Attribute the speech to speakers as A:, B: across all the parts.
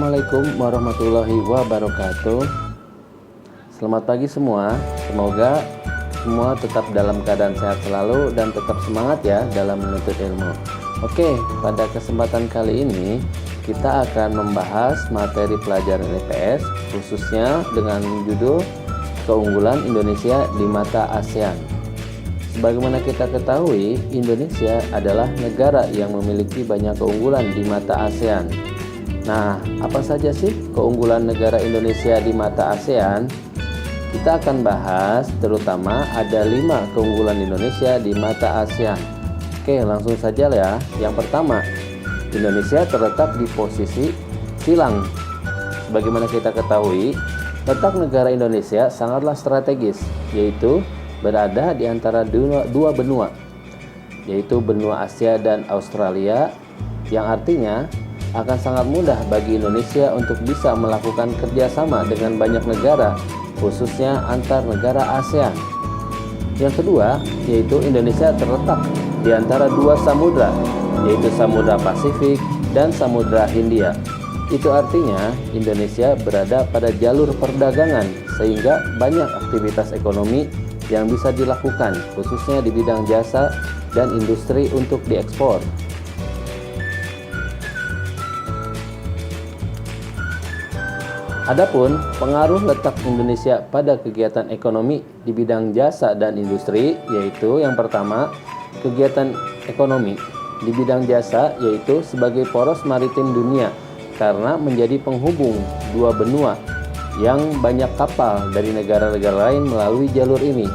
A: Assalamualaikum warahmatullahi wabarakatuh. Selamat pagi semua. Semoga semua tetap dalam keadaan sehat selalu dan tetap semangat ya dalam menuntut ilmu. Oke, pada kesempatan kali ini kita akan membahas materi pelajaran IPS khususnya dengan judul keunggulan Indonesia di mata ASEAN. Sebagaimana kita ketahui, Indonesia adalah negara yang memiliki banyak keunggulan di mata ASEAN. Nah, apa saja sih keunggulan negara Indonesia di mata ASEAN? Kita akan bahas terutama ada 5 keunggulan Indonesia di mata ASEAN. Oke, langsung saja ya. Yang pertama, Indonesia terletak di posisi silang. Sebagaimana kita ketahui, letak negara Indonesia sangatlah strategis, yaitu berada di antara dua benua, yaitu benua Asia dan Australia, yang artinya akan sangat mudah bagi Indonesia untuk bisa melakukan kerjasama dengan banyak negara, khususnya antar negara ASEAN. Yang kedua, yaitu Indonesia terletak di antara dua samudra, yaitu Samudra Pasifik dan Samudra Hindia. Itu artinya Indonesia berada pada jalur perdagangan, sehingga banyak aktivitas ekonomi yang bisa dilakukan, khususnya di bidang jasa dan industri untuk diekspor. Adapun pengaruh letak Indonesia pada kegiatan ekonomi di bidang jasa dan industri, yaitu yang pertama, kegiatan ekonomi di bidang jasa yaitu sebagai poros maritim dunia karena menjadi penghubung dua benua yang banyak kapal dari negara-negara lain melalui jalur ini.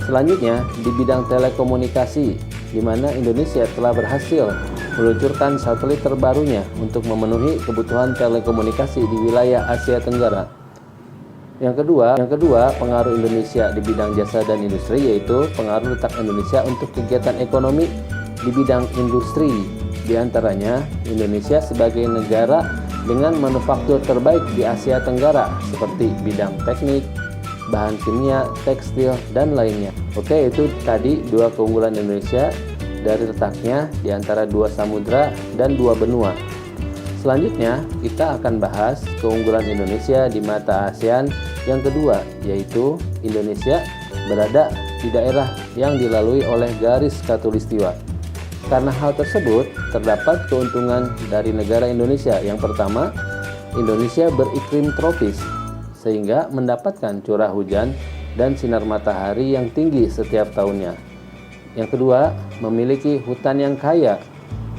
A: Selanjutnya di bidang telekomunikasi, di mana Indonesia telah berhasil meluncurkan satelit terbarunya untuk memenuhi kebutuhan telekomunikasi di wilayah Asia Tenggara. Yang kedua, pengaruh Indonesia di bidang jasa dan industri yaitu pengaruh letak Indonesia untuk kegiatan ekonomi di bidang industri. Di antaranya Indonesia sebagai negara dengan manufaktur terbaik di Asia Tenggara seperti bidang teknik, bahan kimia, tekstil, dan lainnya. Oke, itu tadi 2 keunggulan Indonesia dari letaknya di antara 2 samudra dan 2 benua. Selanjutnya kita akan bahas keunggulan Indonesia di mata ASEAN yang kedua, yaitu Indonesia berada di daerah yang dilalui oleh garis khatulistiwa. Karena hal tersebut, terdapat keuntungan dari negara Indonesia. Yang pertama, Indonesia beriklim tropis, sehingga mendapatkan curah hujan dan sinar matahari yang tinggi setiap tahunnya. Yang kedua, memiliki hutan yang kaya.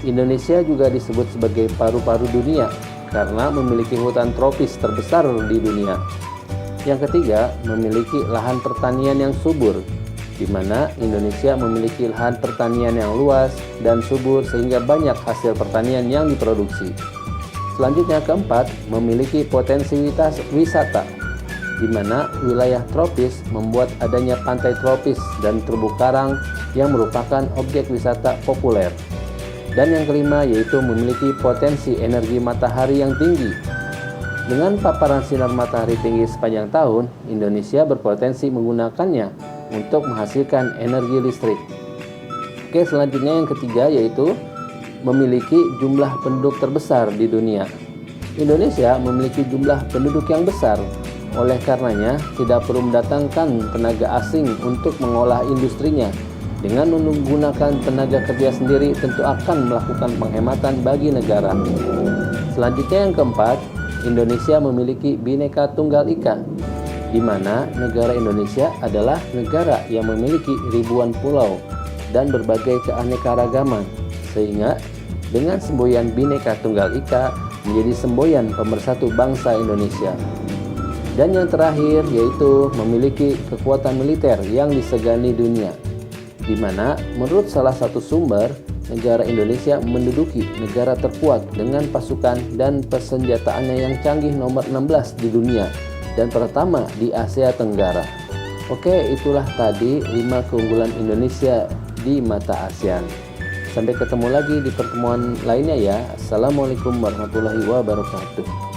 A: Indonesia juga disebut sebagai paru-paru dunia, karena memiliki hutan tropis terbesar di dunia. Yang ketiga, memiliki lahan pertanian yang subur, di mana Indonesia memiliki lahan pertanian yang luas dan subur sehingga banyak hasil pertanian yang diproduksi. Selanjutnya keempat, memiliki potensi wisata, di mana wilayah tropis membuat adanya pantai tropis dan terumbu karang yang merupakan objek wisata populer. Dan yang kelima yaitu memiliki potensi energi matahari yang tinggi. Dengan paparan sinar matahari tinggi sepanjang tahun, Indonesia berpotensi menggunakannya untuk menghasilkan energi listrik. Oke, selanjutnya yang ketiga yaitu memiliki jumlah penduduk terbesar di dunia. Indonesia memiliki jumlah penduduk yang besar, oleh karenanya tidak perlu mendatangkan tenaga asing untuk mengolah industrinya. Dengan menggunakan tenaga kerja sendiri tentu akan melakukan penghematan bagi negara. Selanjutnya yang keempat, Indonesia memiliki Bhinneka Tunggal Ika, di mana negara Indonesia adalah negara yang memiliki ribuan pulau dan berbagai keanekaragaman, sehingga dengan semboyan Bhinneka Tunggal Ika menjadi semboyan pemersatu bangsa Indonesia. Dan yang terakhir yaitu memiliki kekuatan militer yang disegani dunia, di mana menurut salah satu sumber, negara Indonesia menduduki negara terkuat dengan pasukan dan persenjataannya yang canggih nomor 16 di dunia dan pertama di Asia Tenggara. Oke, itulah tadi 5 keunggulan Indonesia di mata ASEAN. Sampai ketemu lagi di pertemuan lainnya ya. Assalamualaikum warahmatullahi wabarakatuh.